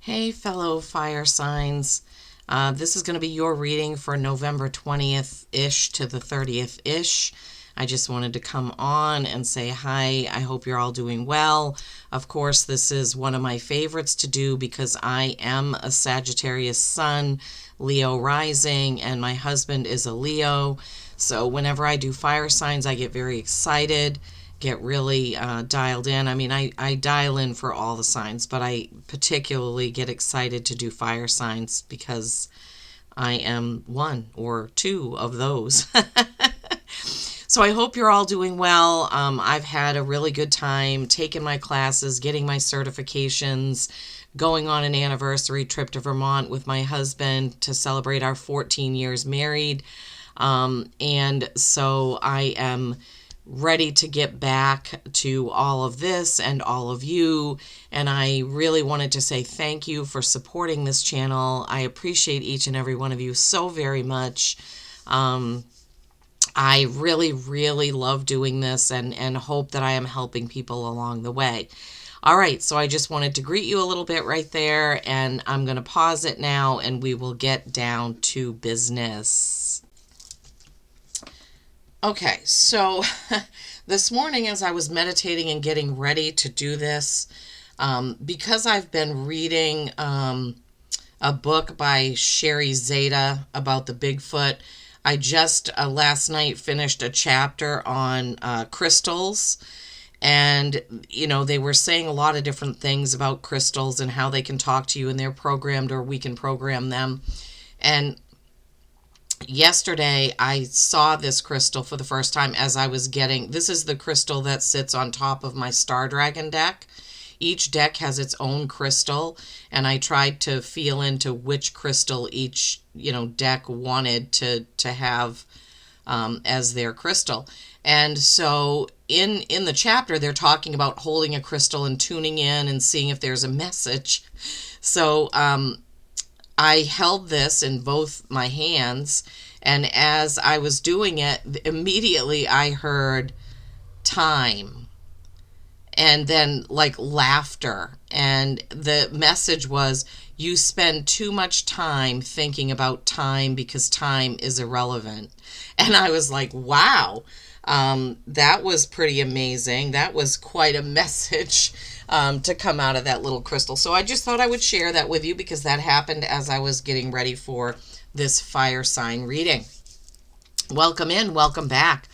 Hey, fellow fire signs. This is going to be your reading for November 20th-ish to the 30th-ish. I just wanted to come on and say hi. I hope you're all doing well. Of course, this is one of my favorites to do because I am a Sagittarius sun, Leo rising, and my husband is a Leo. So whenever I do fire signs, I get very excited, get really dialed in. I mean, I dial in for all the signs, but I particularly get excited to do fire signs because I am one or two of those. So I hope you're all doing well. I've had a really good time taking my classes, getting my certifications, going on an anniversary trip to Vermont with my husband to celebrate our 14 years married. And so I am ready to get back to all of this and all of you. And I really wanted to say thank you for supporting this channel. I appreciate each and every one of you so very much. I really, really love doing this and hope that I am helping people along the way. All right, so I just wanted to greet you a little bit right there, and I'm going to pause it now, and we will get down to business. Okay, so this morning as I was meditating and getting ready to do this, because I've been reading a book by Sherry Zeta about the Bigfoot, I just last night finished a chapter on crystals. And, you know, they were saying a lot of different things about crystals and how they can talk to you and they're programmed or we can program them. And yesterday I saw this crystal for the first time as I was getting, this is the crystal that sits on top of my Star Dragon deck. Each deck has its own crystal, and I tried to feel into which crystal each, deck wanted to have as their crystal. And so in the chapter, they're talking about holding a crystal and tuning in and seeing if there's a message. So I held this in both my hands, and as I was doing it, immediately I heard time. And then like laughter. And the message was, you spend too much time thinking about time because time is irrelevant. And I was like, wow, that was pretty amazing. That was quite a message to come out of that little crystal. So I just thought I would share that with you because that happened as I was getting ready for this fire sign reading. Welcome in, welcome back.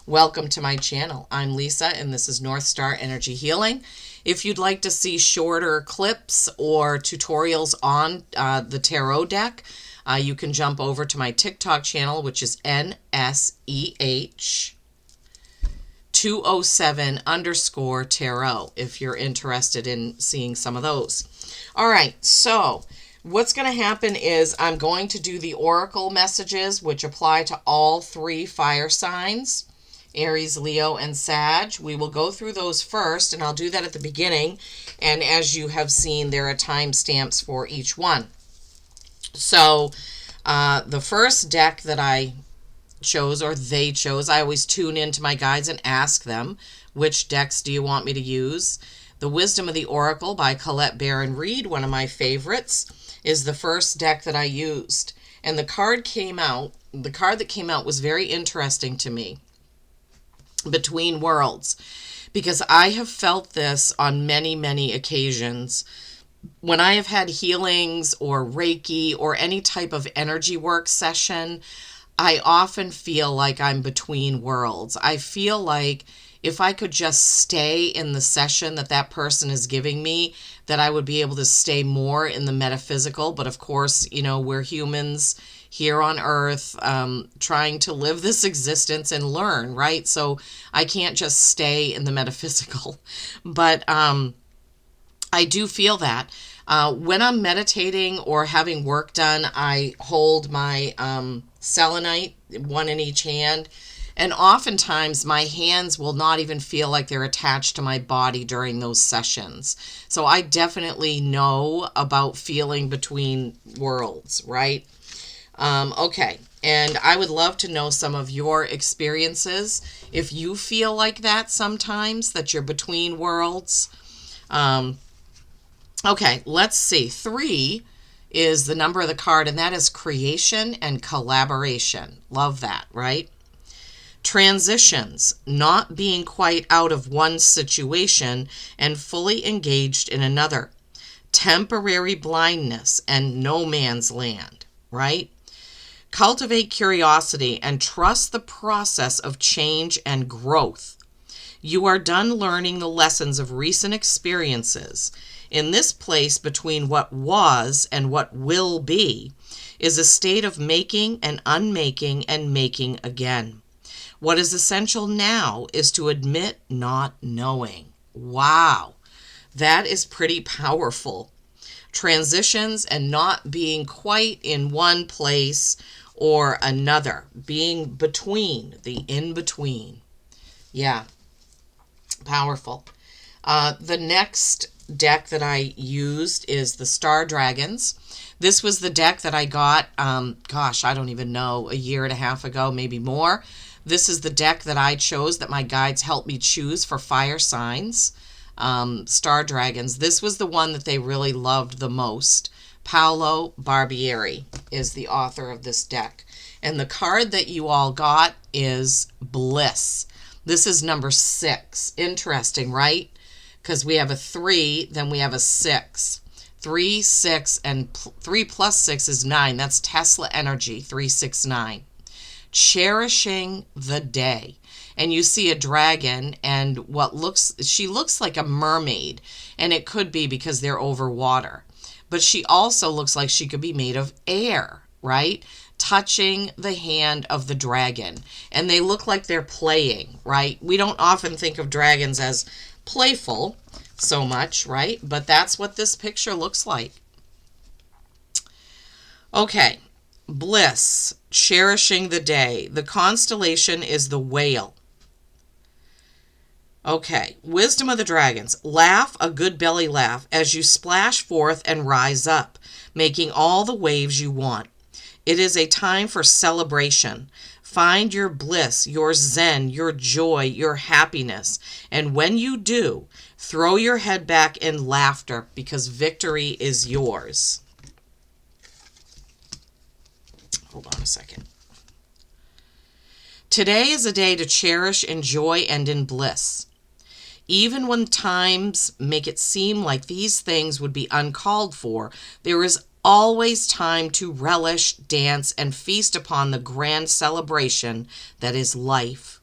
Welcome to my channel. I'm Lisa, and this is North Star Energy Healing. If you'd like to see shorter clips or tutorials on the tarot deck, you can jump over to my TikTok channel, which is NSEH207_tarot, if you're interested in seeing some of those. All right, so what's going to happen is I'm going to do the oracle messages, which apply to all three fire signs. Aries, Leo, and Sag. We will go through those first, and I'll do that at the beginning. And as you have seen, there are timestamps for each one. So the first deck that I chose, or they chose, I always tune into my guides and ask them, which decks do you want me to use? The Wisdom of the Oracle by Colette Baron Reed, one of my favorites, is the first deck that I used. And the card that came out was very interesting to me. Between worlds, because I have felt this on many, many occasions when I have had healings or Reiki or any type of energy work session. I often feel like I'm between worlds. I feel like if I could just stay in the session that person is giving me, that I would be able to stay more in the metaphysical. But of course, we're humans here on earth, trying to live this existence and learn, right? So I can't just stay in the metaphysical. But I do feel that. When I'm meditating or having work done, I hold my selenite, one in each hand. And oftentimes my hands will not even feel like they're attached to my body during those sessions. So I definitely know about feeling between worlds, right? Okay, and I would love to know some of your experiences. If you feel like that sometimes, that you're between worlds, Okay, let's see. 3 is the number of the card, and that is creation and collaboration. Love that, right? Transitions, not being quite out of one situation and fully engaged in another. Temporary blindness and no man's land, right? Cultivate curiosity and trust the process of change and growth. You are done learning the lessons of recent experiences. In this place between what was and what will be is a state of making and unmaking and making again. What is essential now is to admit not knowing. Wow, that is pretty powerful. Transitions and not being quite in one place or another, being between, the in between. Yeah, powerful. The next deck that I used is the Star Dragons. This was the deck that I got, I don't even know, a year and a half ago, maybe more. This is the deck that I chose, that my guides helped me choose for fire signs. Star Dragons. This was the one that they really loved the most. Paolo Barbieri is the author of this deck. And the card that you all got is Bliss. This is number 6. Interesting, right? Because we have a 3, then we have a 6. 3, 6, and 3 plus 6 is 9. That's Tesla energy, 369. Cherishing the day. And you see a dragon, and she looks like a mermaid, and it could be because they're over water. But she also looks like she could be made of air, right? Touching the hand of the dragon. And they look like they're playing, right? We don't often think of dragons as playful so much, right? But that's what this picture looks like. Okay, Bliss, cherishing the day. The constellation is the whale. Okay, wisdom of the dragons. Laugh a good belly laugh as you splash forth and rise up, making all the waves you want. It is a time for celebration. Find your bliss, your zen, your joy, your happiness. And when you do, throw your head back in laughter because victory is yours. Hold on a second. Today is a day to cherish, enjoy, and in bliss. Even when times make it seem like these things would be uncalled for, there is always time to relish, dance, and feast upon the grand celebration that is life.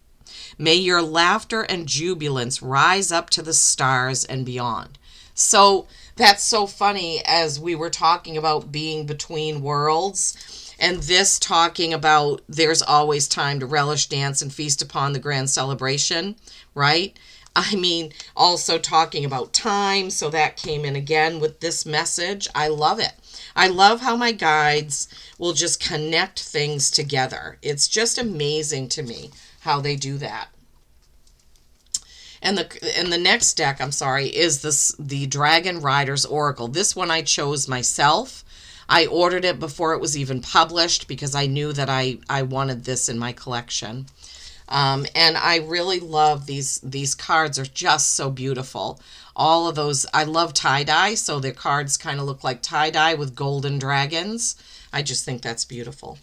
May your laughter and jubilance rise up to the stars and beyond. So that's so funny, as we were talking about being between worlds, and this talking about there's always time to relish, dance, and feast upon the grand celebration, right? I mean, also talking about time, so that came in again with this message. I love it. I love how my guides will just connect things together. It's just amazing to me how they do that. And the next deck, is the Dragon Riders Oracle. This one I chose myself. I ordered it before it was even published because I knew that I wanted this in my collection. And I really love these cards. Are just so beautiful. All of those, I love tie-dye, so the cards kind of look like tie-dye with golden dragons. I just think that's beautiful.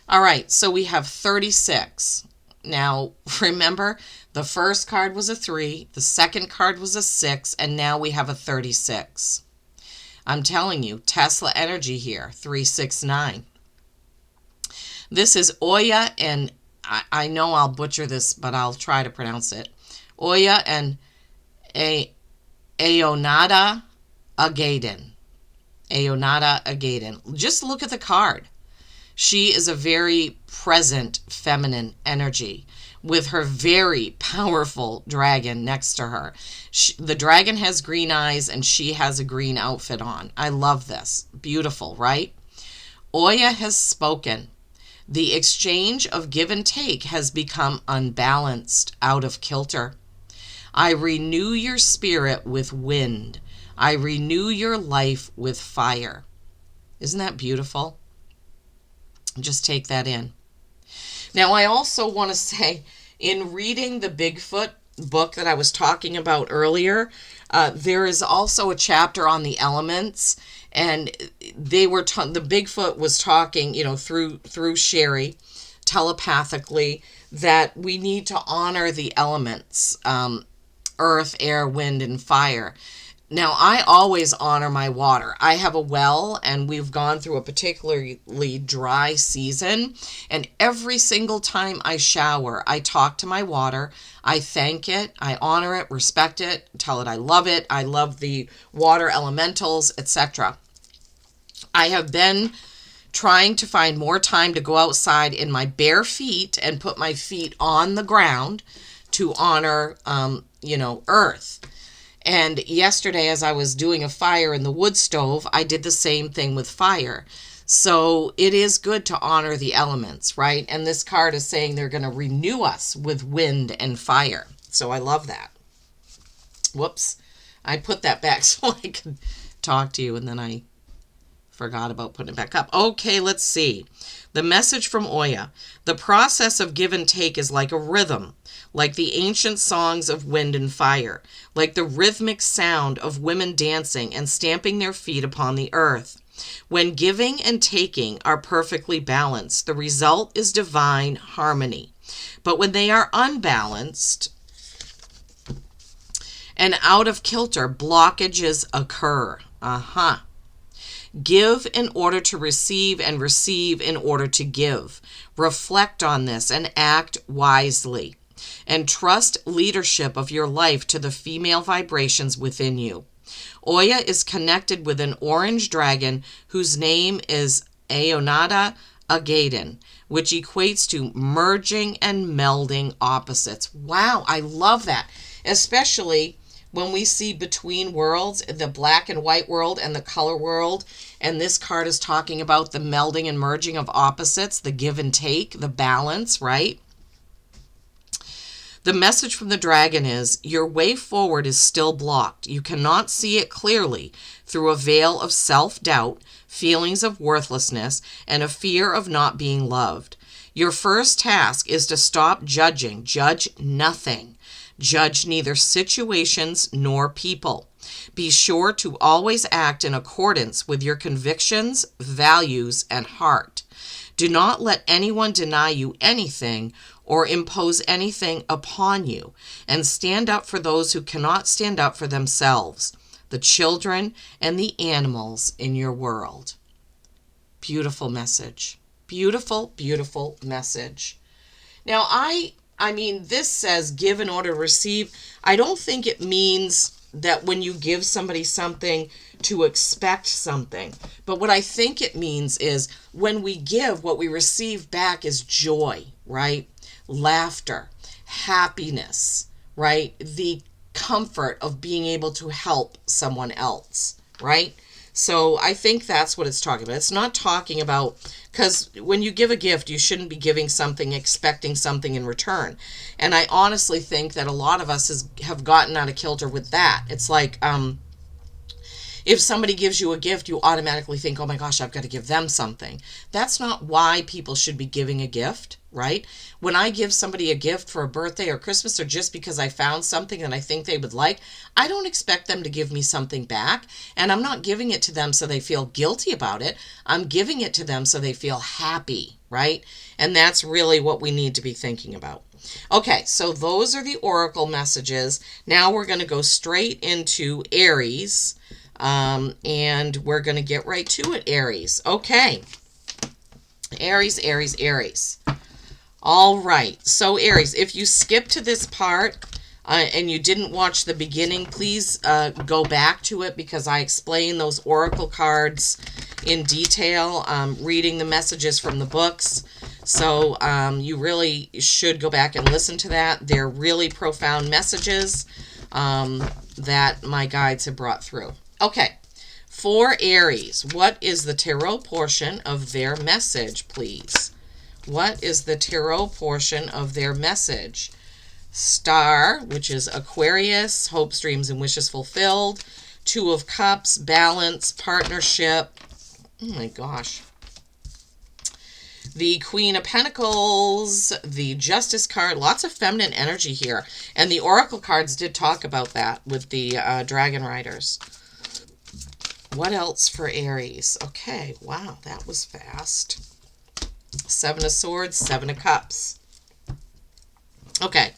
All right, so we have 36. Now, remember, the first card was a 3, the second card was a 6, and now we have a 36. I'm telling you, Tesla energy here, 369. This is Oya, and I know I'll butcher this, but I'll try to pronounce it. Oya and Aonada Agaden. Aonada Agaden. Just look at the card. She is a very present feminine energy with her very powerful dragon next to her. The dragon has green eyes and she has a green outfit on. I love this. Beautiful, right? Oya has spoken. The exchange of give and take has become unbalanced, out of kilter. I renew your spirit with wind. I renew your life with fire. Isn't that beautiful? Just take that in. Now, I also want to say, in reading the Bigfoot book that I was talking about earlier, There is also a chapter on the elements, and they were the Bigfoot was talking, through Sherry telepathically, that we need to honor the elements, earth, air, wind, and fire. Now, I always honor my water. I have a well, and we've gone through a particularly dry season. And every single time I shower, I talk to my water. I thank it. I honor it, respect it, tell it I love it. I love the water elementals, etc. I have been trying to find more time to go outside in my bare feet and put my feet on the ground to honor, earth. And yesterday, as I was doing a fire in the wood stove, I did the same thing with fire. So it is good to honor the elements, right? And this card is saying they're going to renew us with wind and fire. So I love that. Whoops. I put that back so I could talk to you, and then I forgot about putting it back up. Okay, let's see. The message from Oya. The process of give and take is like a rhythm, like the ancient songs of wind and fire, like the rhythmic sound of women dancing and stamping their feet upon the earth. When giving and taking are perfectly balanced, the result is divine harmony. But when they are unbalanced and out of kilter, blockages occur. Give in order to receive, and receive in order to give. Reflect on this and act wisely. And trust leadership of your life to the female vibrations within you. Oya is connected with an orange dragon whose name is Aonada Agaden, which equates to merging and melding opposites. Wow, I love that. Especially when we see between worlds, the black and white world and the color world, and this card is talking about the melding and merging of opposites, the give and take, the balance, right? The message from the dragon is, your way forward is still blocked. You cannot see it clearly through a veil of self-doubt, feelings of worthlessness, and a fear of not being loved. Your first task is to stop judging. Judge nothing. Judge neither situations nor people. Be sure to always act in accordance with your convictions, values, and heart. Do not let anyone deny you anything or impose anything upon you, and stand up for those who cannot stand up for themselves, the children and the animals in your world. Beautiful message. Beautiful, beautiful message. Now, I mean, this says give in order to receive. I don't think it means that when you give somebody something to expect something. But what I think it means is when we give, what we receive back is joy, right? Laughter, happiness, right? The comfort of being able to help someone else, right? So I think that's what it's talking about. It's not talking about, because when you give a gift, you shouldn't be giving something expecting something in return. And I honestly think that a lot of us have gotten out of kilter with that. It's like, if somebody gives you a gift, you automatically think, oh my gosh, I've got to give them something. That's not why people should be giving a gift, right? When I give somebody a gift for a birthday or Christmas, or just because I found something that I think they would like, I don't expect them to give me something back. And I'm not giving it to them so they feel guilty about it. I'm giving it to them so they feel happy, right? And that's really what we need to be thinking about. Okay, so those are the oracle messages. Now we're going to go straight into Aries. And we're going to get right to it, Aries. Okay. Aries, Aries, Aries. All right. So, Aries, if you skip to this part and you didn't watch the beginning, please go back to it, because I explain those oracle cards in detail, reading the messages from the books. So, you really should go back and listen to that. They're really profound messages that my guides have brought through. Okay, for Aries, what is the tarot portion of their message, please? What is the tarot portion of their message? Star, which is Aquarius, hopes, dreams, and wishes fulfilled. Two of Cups, balance, partnership. Oh my gosh. The Queen of Pentacles, the Justice card, lots of feminine energy here. And the Oracle cards did talk about that with the Dragon Riders. What else for Aries? Okay, wow, that was fast. Seven of Swords, Seven of Cups. Okay,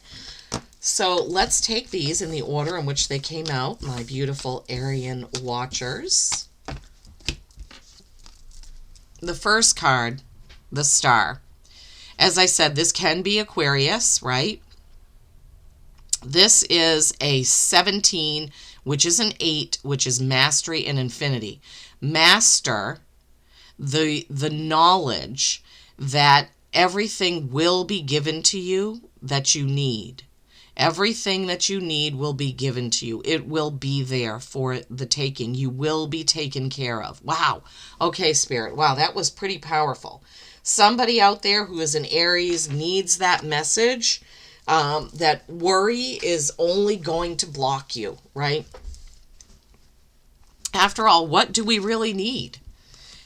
so let's take these in the order in which they came out, my beautiful Aryan watchers. The first card, the Star. As I said, this can be Aquarius, right? This is a 17, which is an 8, which is mastery and infinity. Master, the knowledge that everything will be given to you that you need. Everything that you need will be given to you. It will be there for the taking. You will be taken care of. Wow. Okay, Spirit. Wow, that was pretty powerful. Somebody out there who is an Aries needs that message. That worry is only going to block you, right? After all, what do we really need?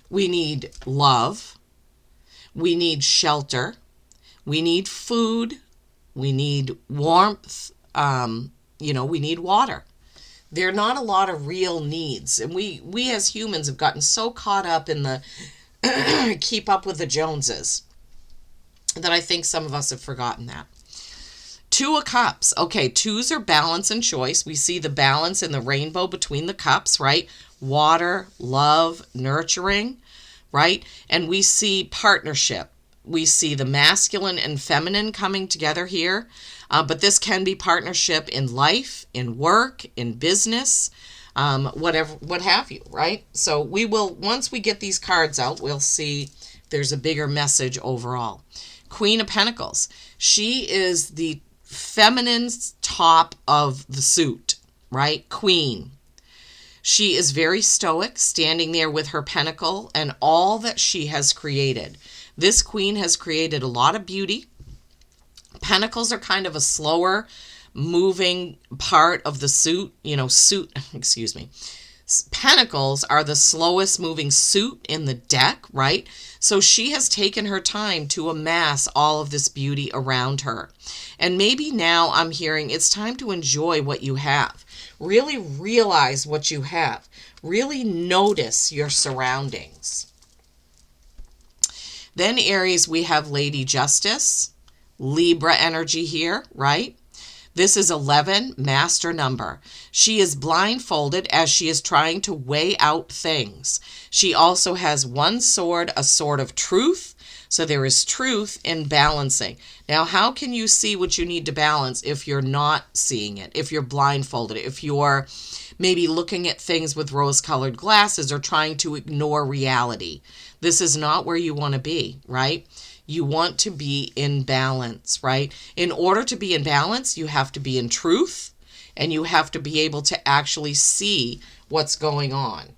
We need love. We need shelter. We need food. We need warmth. We need water. There are not a lot of real needs. And we as humans have gotten so caught up in the keep up with the Joneses that I think some of us have forgotten that. Two of Cups. Okay, twos are balance and choice. We see the balance in the rainbow between the cups, right? Water, love, nurturing, right? And we see partnership. We see the masculine and feminine coming together here. But this can be partnership in life, in work, in business, whatever, what have you, right? So we will, once we get these cards out, we'll see there's a bigger message overall. Queen of Pentacles. She is the feminine top of the suit, right? Queen. She is very stoic, standing there with her pentacle and all that she has created. This queen has created a lot of beauty. Pentacles are kind of a slower moving part of the suit, excuse me. Pentacles are the slowest moving suit in the deck, right? So she has taken her time to amass all of this beauty around her. And maybe now I'm hearing it's time to enjoy what you have. Really realize what you have. Really notice your surroundings. Then Aries, we have Lady Justice, Libra energy here, right? This is 11, master number. She is blindfolded as she is trying to weigh out things. She also has one sword, a sword of truth. So there is truth in balancing. Now, how can you see what you need to balance if you're not seeing it, if you're blindfolded, if you're maybe looking at things with rose-colored glasses or trying to ignore reality? This is not where you want to be, right? You want to be in balance, right? In order to be in balance, you have to be in truth and you have to be able to actually see what's going on.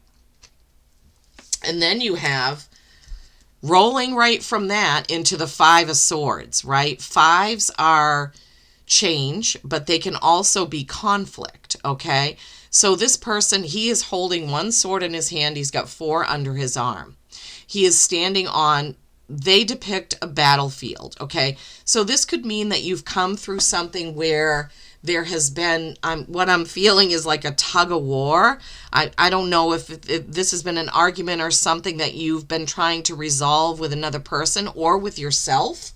And then you have rolling right from that into the Five of Swords, right? Fives are change, but they can also be conflict, okay? So this person, he is holding one sword in his hand. He's got 4 under his arm. He is standing on, they depict a battlefield, okay? So this could mean that you've come through something where there has been, what I'm feeling is like a tug of war. I don't know if this has been an argument or something that you've been trying to resolve with another person or with yourself.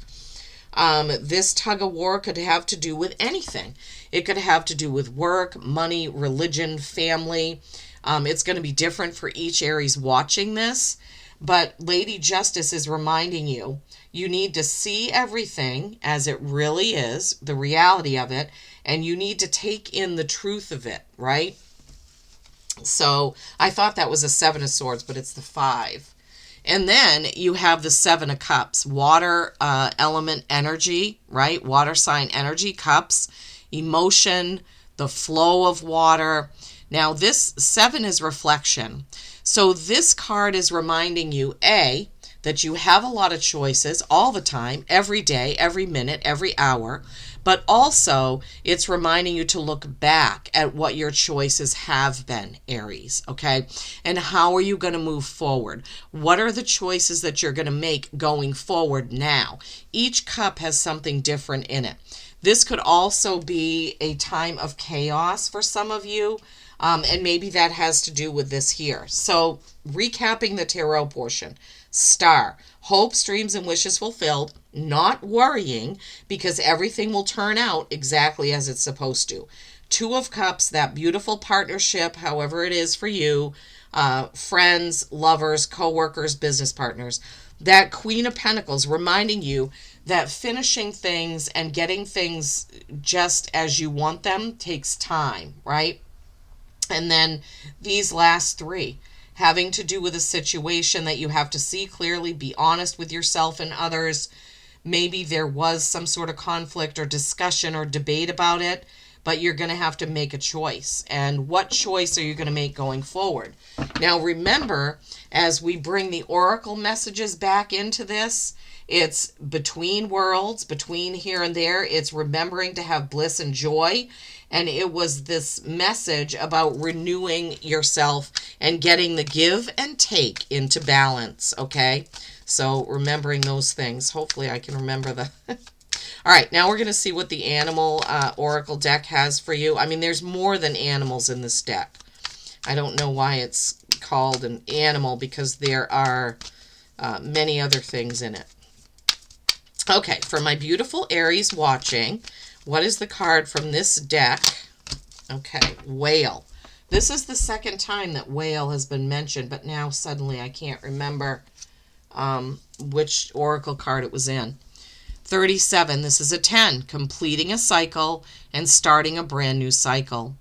This tug of war could have to do with anything. It could have to do with work, money, religion, family. It's going to be different for each Aries watching this. But Lady Justice is reminding you, you need to see everything as it really is, the reality of it, and you need to take in the truth of it, right? So I thought that was a 7 of Swords, but it's the 5. And then you have the 7 of Cups, water element energy, right? Water sign energy, cups, emotion, the flow of water. Now this 7 is reflection. So this card is reminding you, A, that you have a lot of choices all the time, every day, every minute, every hour. But also, it's reminding you to look back at what your choices have been, Aries, okay? And how are you going to move forward? What are the choices that you're going to make going forward now? Each cup has something different in it. This could also be a time of chaos for some of you, and maybe that has to do with this here. So, recapping the tarot portion. Star, hopes, dreams, and wishes fulfilled, not worrying because everything will turn out exactly as it's supposed to. Two of Cups, that beautiful partnership, however it is for you, friends, lovers, co-workers, business partners. That Queen of Pentacles reminding you that finishing things and getting things just as you want them takes time, right? And then these last three, having to do with a situation that you have to see clearly, be honest with yourself and others. Maybe there was some sort of conflict or discussion or debate about it, but you're going to have to make a choice. And what choice are you going to make going forward? Now, remember, as we bring the oracle messages back into this, it's between worlds, between here and there. It's remembering to have bliss and joy. And it was this message about renewing yourself and getting the give and take into balance, okay? So remembering those things. Hopefully I can remember the... All right, now we're going to see what the animal oracle deck has for you. I mean, there's more than animals in this deck. I don't know why it's called an animal because there are many other things in it. Okay, for my beautiful Aries watching, what is the card from this deck? Okay, Whale. This is the second time that whale has been mentioned, but now suddenly I can't remember which oracle card it was in. 37, this is a 10, completing a cycle and starting a brand new cycle.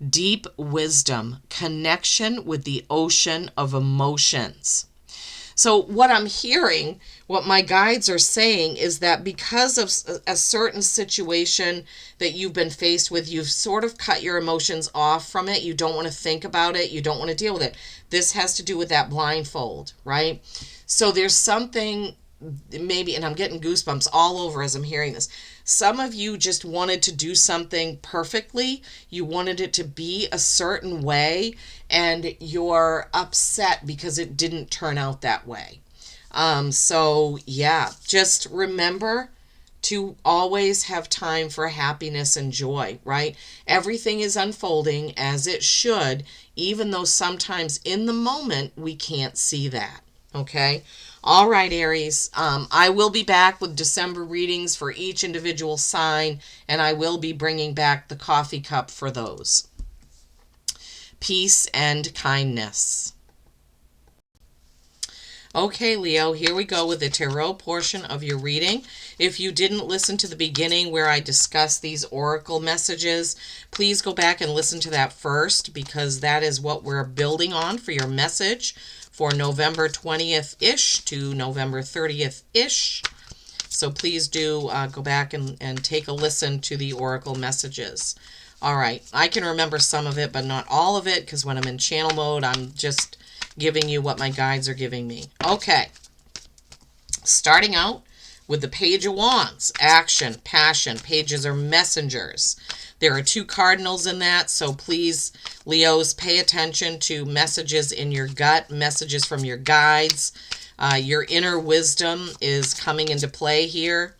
Deep wisdom, connection with the ocean of emotions. So what I'm hearing, what my guides are saying is that because of a certain situation that you've been faced with, you've sort of cut your emotions off from it. You don't want to think about it. You don't want to deal with it. This has to do with that blindfold, right? So there's something maybe, and I'm getting goosebumps all over as I'm hearing this. Some of you just wanted to do something perfectly. You wanted it to be a certain way, and you're upset because it didn't turn out that way. So yeah, just remember to always have time for happiness and joy, right? Everything is unfolding as it should, even though sometimes in the moment we can't see that, okay? All right, Aries, I will be back with December readings for each individual sign, and I will be bringing back the coffee cup for those. Peace and kindness. Okay, Leo, here we go with the tarot portion of your reading. If you didn't listen to the beginning where I discussed these oracle messages, please go back and listen to that first, because that is what we're building on for your message for November 20th-ish to November 30th-ish. So please do go back and take a listen to the oracle messages. All right, I can remember some of it, but not all of it, because when I'm in channel mode, I'm just giving you what my guides are giving me. Okay, starting out with the Page of Wands, action, passion. Pages are messengers. There are two cardinals in that, so please, Leos, pay attention to messages in your gut, messages from your guides. Your inner wisdom is coming into play here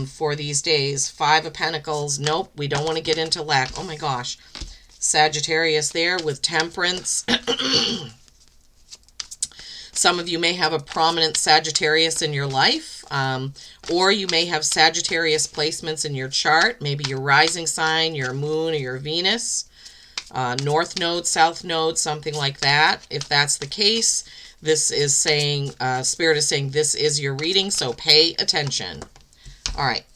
for these days. 5 of Pentacles. Nope, we don't want to get into lack. Oh my gosh. Sagittarius there with Temperance. Some of you may have a prominent Sagittarius in your life, or you may have Sagittarius placements in your chart, maybe your rising sign, your moon, or your Venus, north node, south node, something like that. If that's the case, this is saying, Spirit is saying this is your reading, so pay attention. All right.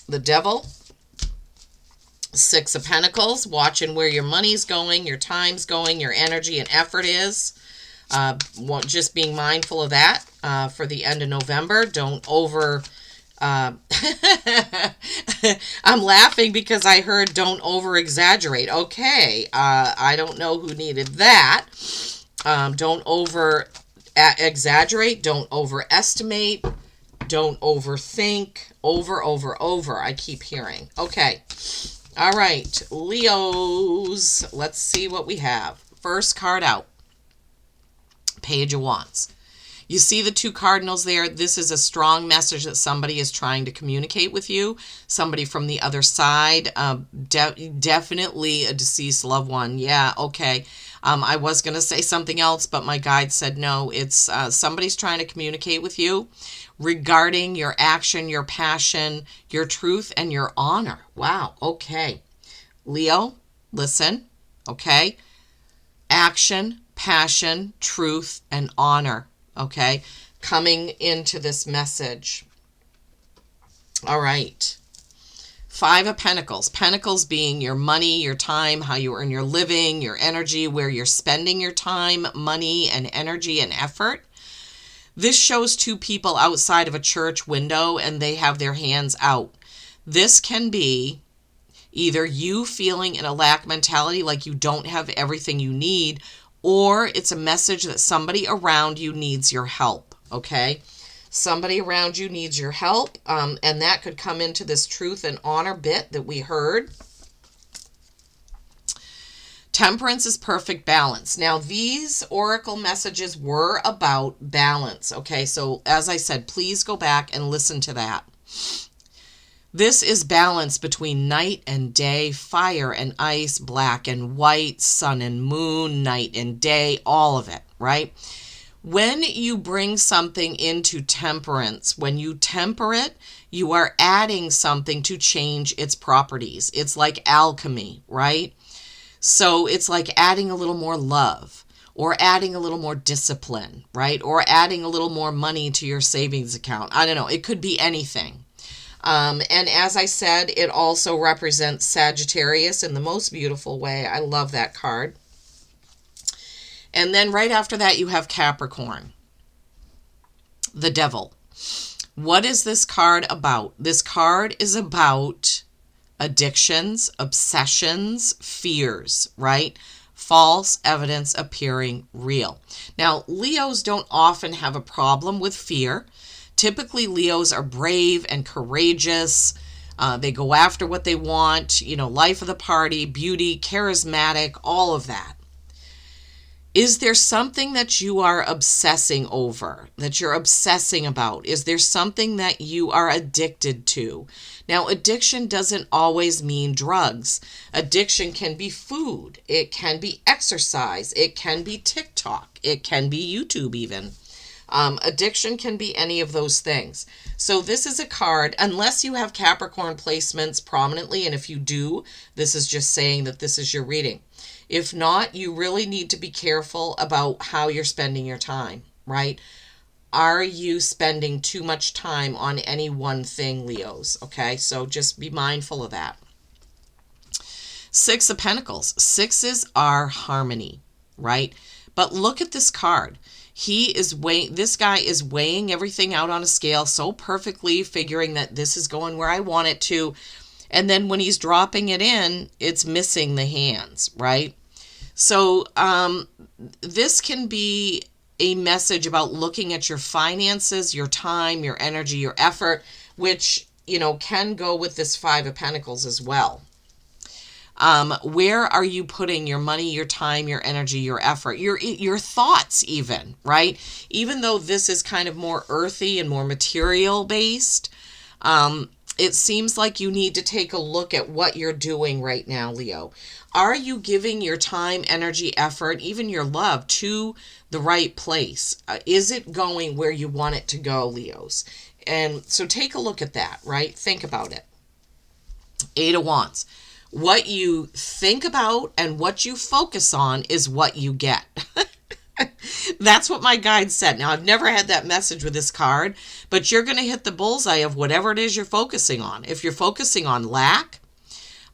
The Devil, 6 of Pentacles, watching where your money's going, your time's going, your energy and effort is. Just being mindful of that for the end of November. Don't over... I'm laughing because I heard don't over-exaggerate. Okay, I don't know who needed that. Don't over exaggerate, don't overestimate, don't overthink, over. I keep hearing. Okay. All right, Leos. Let's see what we have. First card out. Page of Wands. You see the two cardinals there? This is a strong message that somebody is trying to communicate with you. Somebody from the other side. Definitely a deceased loved one. Yeah, okay. I was going to say something else, but my guide said no. It's somebody's trying to communicate with you regarding your action, your passion, your truth, and your honor. Wow, okay. Leo, listen, okay? Action, passion, truth, and honor. Okay, coming into this message. All right. Five of Pentacles. Pentacles being your money, your time, how you earn your living, your energy, where you're spending your time, money, and energy and effort. This shows two people outside of a church window and they have their hands out. This can be either you feeling in a lack mentality, like you don't have everything you need, or it's a message that somebody around you needs your help, okay? Somebody around you needs your help, and that could come into this truth and honor bit that we heard. Temperance is perfect balance. Now, these oracle messages were about balance, okay? So, as I said, please go back and listen to that. This is balance between night and day, fire and ice, black and white, sun and moon, night and day, all of it, right? When you bring something into temperance, when you temper it, you are adding something to change its properties. It's like alchemy, right? So it's like adding a little more love, or adding a little more discipline, right? Or adding a little more money to your savings account. I don't know. It could be anything. And as I said, it also represents Sagittarius in the most beautiful way. I love that card. And then right after that, you have Capricorn, the Devil. What is this card about? This card is about addictions, obsessions, fears, right? False evidence appearing real. Now, Leos don't often have a problem with fear. Typically, Leos are brave and courageous. They go after what they want, life of the party, beauty, charismatic, all of that. Is there something that you are obsessing over, that you're obsessing about? Is there something that you are addicted to? Now, addiction doesn't always mean drugs. Addiction can be food. It can be exercise. It can be TikTok. It can be YouTube even. Addiction can be any of those things. So this is a card, unless you have Capricorn placements prominently, and if you do, this is just saying that this is your reading. If not, you really need to be careful about how you're spending your time, right? Are you spending too much time on any one thing, Leos? Okay, so just be mindful of that. Six of Pentacles. Sixes are harmony, right? But look at this card. This guy is weighing everything out on a scale so perfectly, figuring that this is going where I want it to. And then when he's dropping it in, it's missing the hands, right? So this can be a message about looking at your finances, your time, your energy, your effort, which, can go with this Five of Pentacles as well. Where are you putting your money, your time, your energy, your effort, your thoughts even, right? Even though this is kind of more earthy and more material based, it seems like you need to take a look at what you're doing right now, Leo. Are you giving your time, energy, effort, even your love to the right place? Is it going where you want it to go, Leos? And so take a look at that, right? Think about it. Eight of Wands. What you think about and what you focus on is what you get. That's what my guide said. Now, I've never had that message with this card, but you're going to hit the bullseye of whatever it is you're focusing on. If you're focusing on lack,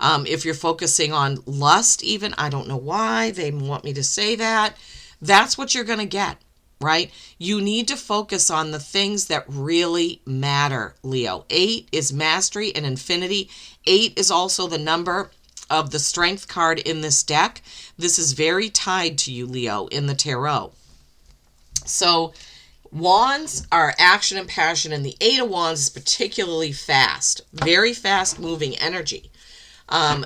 if you're focusing on lust even, I don't know why they want me to say that, that's what you're going to get, right? You need to focus on the things that really matter, Leo. 8 is mastery and infinity. 8 is also the number of the strength card in this deck. This is very tied to you, Leo, in the tarot. So Wands are action and passion, and the Eight of Wands is particularly fast, very fast moving energy.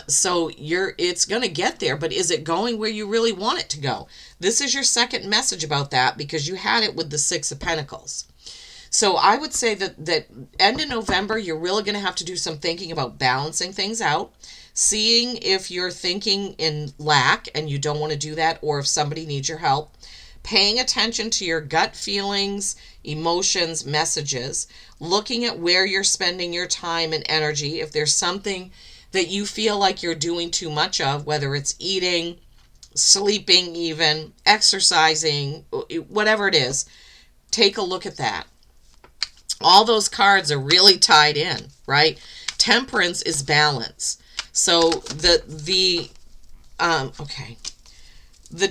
So it's going to get there, but is it going where you really want it to go? This is your second message about that, because you had it with the Six of Pentacles. So I would say that end of November, you're really going to have to do some thinking about balancing things out, seeing if you're thinking in lack and you don't want to do that, or if somebody needs your help, paying attention to your gut feelings, emotions, messages, looking at where you're spending your time and energy. If there's something that you feel like you're doing too much of, whether it's eating, sleeping, even exercising, whatever it is, take a look at that. All those cards are really tied in, right? Temperance is balance. So the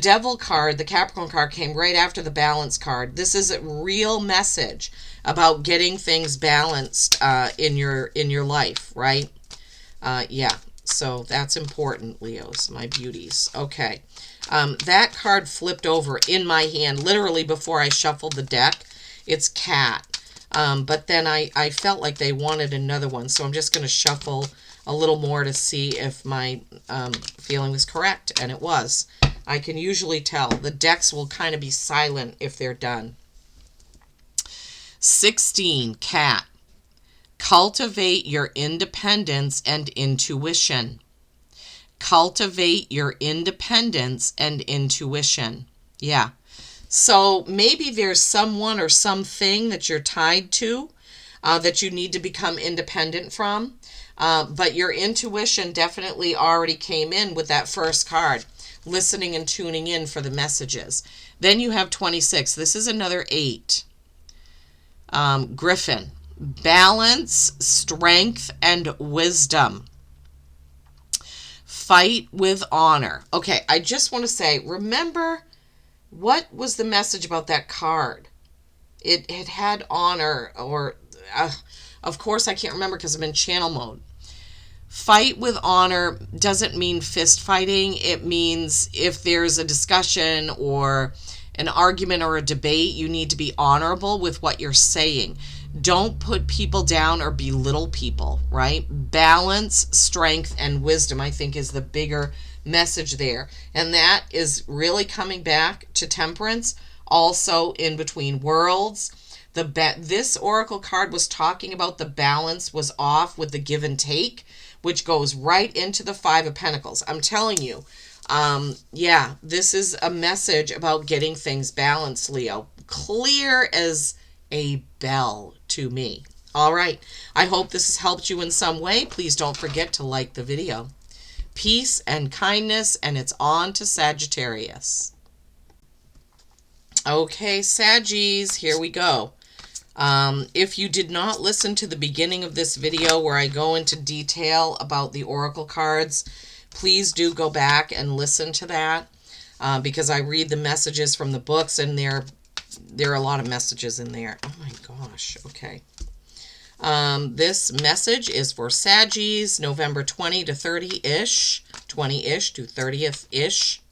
Devil card, the Capricorn card, came right after the Balance card. This is a real message about getting things balanced in your life, right? Yeah, so that's important, Leos, my beauties. Okay, that card flipped over in my hand literally before I shuffled the deck. It's Cat. But then I felt like they wanted another one, so I'm just going to shuffle a little more to see if my feeling was correct, and it was. I can usually tell. The decks will kind of be silent if they're done. 16, Cat. Cultivate your independence and intuition. Cultivate your independence and intuition. Yeah. So maybe there's someone or something that you're tied to that you need to become independent from. But your intuition definitely already came in with that first card, listening and tuning in for the messages. Then you have 26. This is another 8. Griffin. Balance, strength, and wisdom. Fight with honor. Okay, I just want to say, remember, what was the message about that card? It had honor, or of course I can't remember because I'm in channel mode. Fight with honor doesn't mean fist fighting. It means if there's a discussion or an argument or a debate, you need to be honorable with what you're saying. Don't put people down or belittle people, right? Balance, strength, and wisdom, I think, is the bigger message there. And that is really coming back to Temperance, also in between worlds. This oracle card was talking about the balance was off with the give and take, which goes right into the Five of Pentacles. I'm telling you, yeah, this is a message about getting things balanced, Leo. Clear as a bell to me. All right. I hope this has helped you in some way. Please don't forget to like the video. Peace and kindness, and it's on to Sagittarius. Okay, Saggies, here we go. If you did not listen to the beginning of this video where I go into detail about the oracle cards, please do go back and listen to that because I read the messages from the books, and there are a lot of messages in there. Oh my gosh, okay. This message is for Saggies, November 20 to 30-ish, 20-ish to 30th-ish.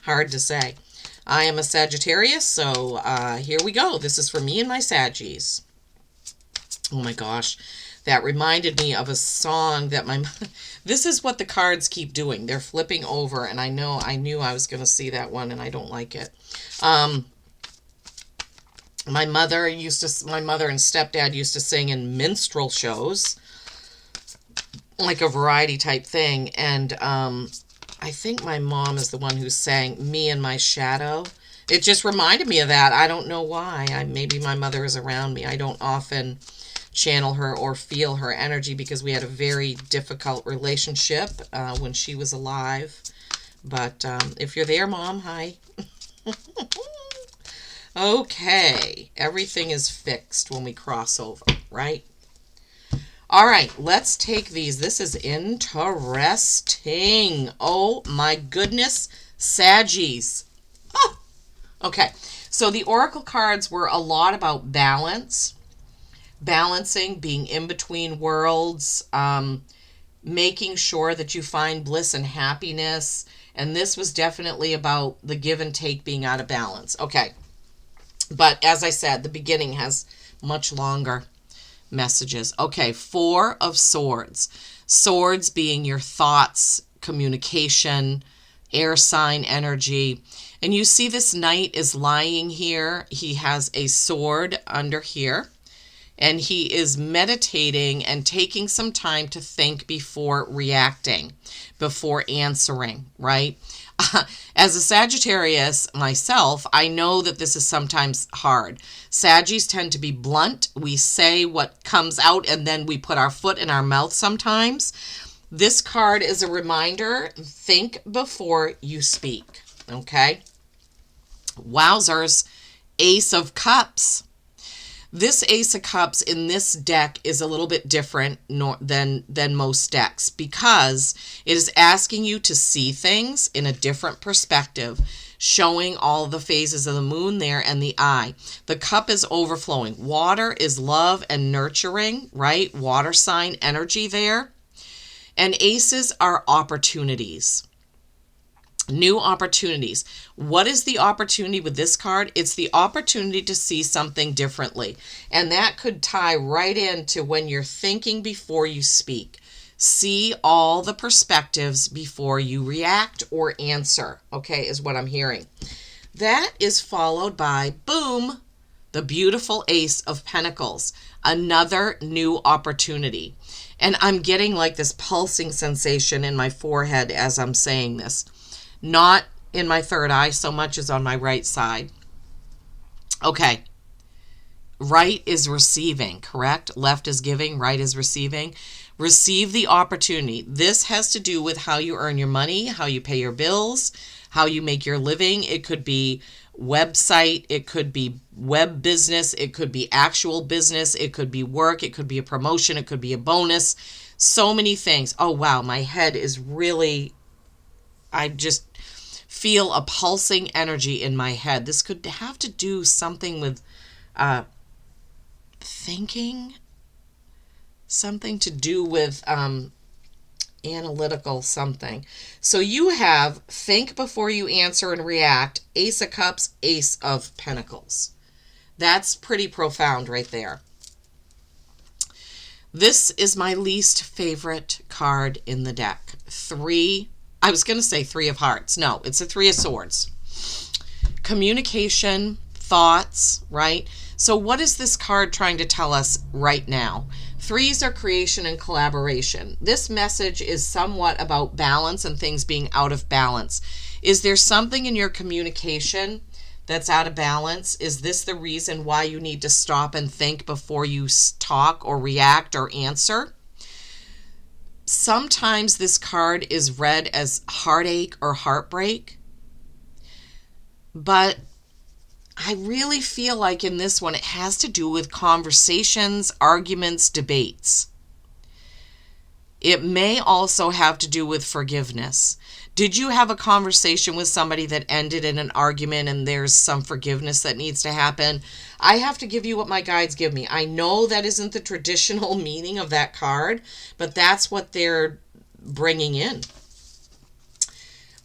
Hard to say. I am a Sagittarius, so here we go. This is for me and my Saggies. Oh my gosh, that reminded me of a song that this is what the cards keep doing. They're flipping over, and I knew I was going to see that one, and I don't like it. My mother and stepdad used to sing in minstrel shows, like a variety type thing, and I think my mom is the one who sang Me and My Shadow. It just reminded me of that. I don't know why. Maybe my mother is around me. I don't often channel her or feel her energy because we had a very difficult relationship when she was alive. But if you're there, Mom, hi. Okay, everything is fixed when we cross over, right? All right, let's take these. This is interesting. Oh my goodness, Saggies. Oh, okay, so the oracle cards were a lot about balance, balancing, being in between worlds, making sure that you find bliss and happiness. And this was definitely about the give and take being out of balance. Okay. But as I said, the beginning has much longer messages. Okay, Four of Swords. Swords being your thoughts, communication, air sign energy. And you see this knight is lying here. He has a sword under here. And he is meditating and taking some time to think before reacting, before answering, right? As a Sagittarius myself, I know that this is sometimes hard. Saggies tend to be blunt. We say what comes out and then we put our foot in our mouth sometimes. This card is a reminder, think before you speak, okay? Wowzers, Ace of Cups. This Ace of Cups in this deck is a little bit different than most decks because it is asking you to see things in a different perspective, showing all the phases of the moon there and the eye. The cup is overflowing. Water is love and nurturing, right? Water sign energy there. And aces are opportunities. New opportunities. What is the opportunity with this card? It's the opportunity to see something differently. And that could tie right into when you're thinking before you speak. See all the perspectives before you react or answer, okay, is what I'm hearing. That is followed by, boom, the beautiful Ace of Pentacles. Another new opportunity. And I'm getting like this pulsing sensation in my forehead as I'm saying this. Not in my third eye so much as on my right side. Okay. Right is receiving, correct? Left is giving, right is receiving. Receive the opportunity. This has to do with how you earn your money, how you pay your bills, how you make your living. It could be website, it could be web business, it could be actual business, it could be work, it could be a promotion, it could be a bonus. So many things. Oh, wow, my head is really, I just feel a pulsing energy in my head. This could have to do something with thinking, something to do with analytical something. So you have think before you answer and react, Ace of Cups, Ace of Pentacles. That's pretty profound right there. This is my least favorite card in the deck. I was going to say Three of Hearts. No, it's a Three of Swords. Communication, thoughts, right? So what is this card trying to tell us right now? Threes are creation and collaboration. This message is somewhat about balance and things being out of balance. Is there something in your communication that's out of balance? Is this the reason why you need to stop and think before you talk or react or answer? Sometimes this card is read as heartache or heartbreak, but I really feel like in this one it has to do with conversations, arguments, debates. It may also have to do with forgiveness. Did you have a conversation with somebody that ended in an argument and there's some forgiveness that needs to happen? I have to give you what my guides give me. I know that isn't the traditional meaning of that card, but that's what they're bringing in.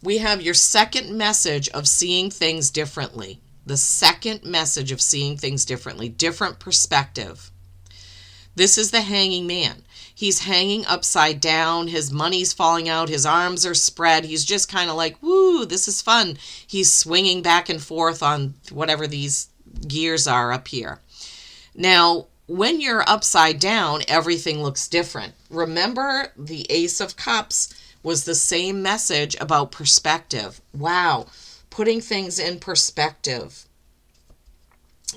We have your second message of seeing things differently. The second message of seeing things differently, different perspective. This is the Hanging Man. He's hanging upside down. His money's falling out. His arms are spread. He's just kind of like, woo, this is fun. He's swinging back and forth on whatever these gears are up here. Now, when you're upside down, everything looks different. Remember, the Ace of Cups was the same message about perspective. Wow, putting things in perspective.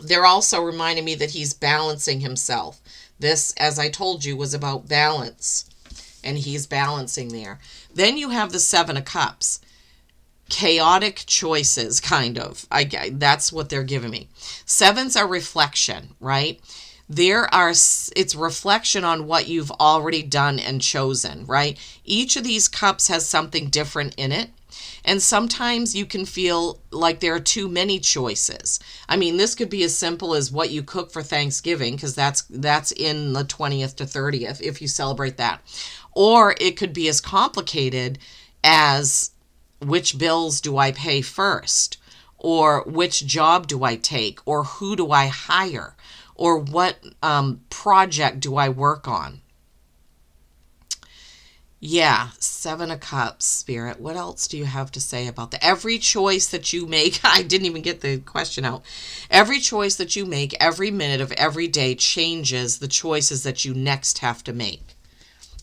They're also reminding me that he's balancing himself. This, as I told you, was about balance, and he's balancing there. Then you have the Seven of Cups. Chaotic choices, kind of. That's what they're giving me. Sevens are reflection, right? It's reflection on what you've already done and chosen, right? Each of these cups has something different in it. And sometimes you can feel like there are too many choices. I mean, this could be as simple as what you cook for Thanksgiving, because that's in the 20th to 30th, if you celebrate that. Or it could be as complicated as which bills do I pay first? or which job do I take, or who do I hire, or what project do I work on? Yeah, Seven of Cups, Spirit. What else do you have to say about that? Every choice that you make, I didn't even get the question out. Every choice that you make every minute of every day changes the choices that you next have to make.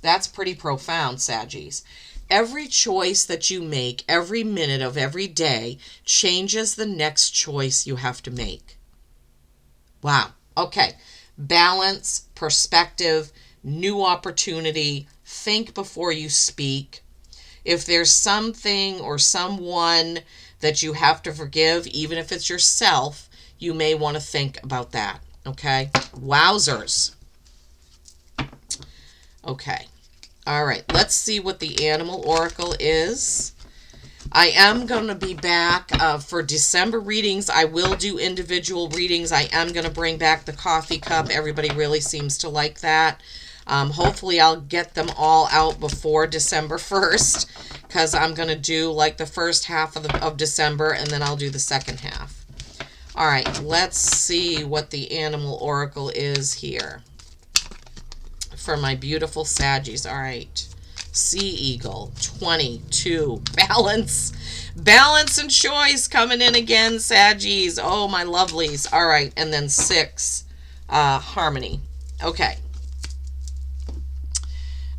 That's pretty profound, Saggies. Every choice that you make every minute of every day changes the next choice you have to make. Wow. Okay. Balance, perspective, new opportunity. Think before you speak. If there's something or someone that you have to forgive, even if it's yourself, you may want to think about that. Okay? Wowzers. Okay. All right. Let's see what the animal oracle is. I am going to be back for December readings. I will do individual readings. I am going to bring back the coffee cup. Everybody really seems to like that. Hopefully I'll get them all out before December 1st, because I'm going to do like the first half of December, and then I'll do the second half. All right, let's see what the animal oracle is here for my beautiful Saggies. All right. Sea Eagle, 22. Balance. Balance and choice coming in again, Saggies. Oh, my lovelies. All right. And then 6. Harmony. Okay.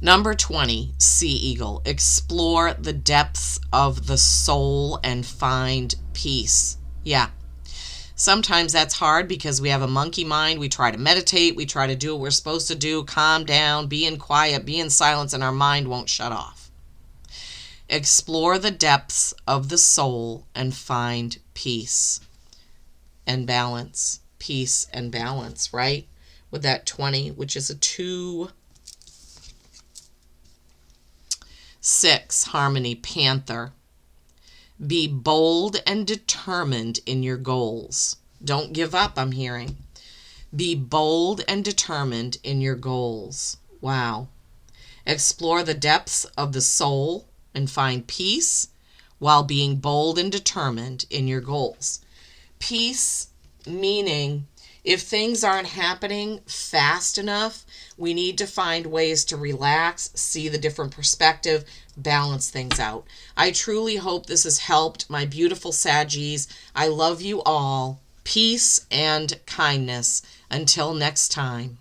Number 20, Sea Eagle. Explore the depths of the soul and find peace. Yeah. Sometimes that's hard because we have a monkey mind. We try to meditate. We try to do what we're supposed to do. Calm down. Be in quiet. Be in silence. And our mind won't shut off. Explore the depths of the soul and find peace and balance. Peace and balance, right? With that 20, which is a 2. 6, Harmony, Panther. Be bold and determined in your goals. Don't give up, I'm hearing. Be bold and determined in your goals. Wow. Explore the depths of the soul and find peace while being bold and determined in your goals. Peace meaning if things aren't happening fast enough, we need to find ways to relax, see the different perspective, balance things out. I truly hope this has helped my beautiful Saggies. I love you all. Peace and kindness. Until next time.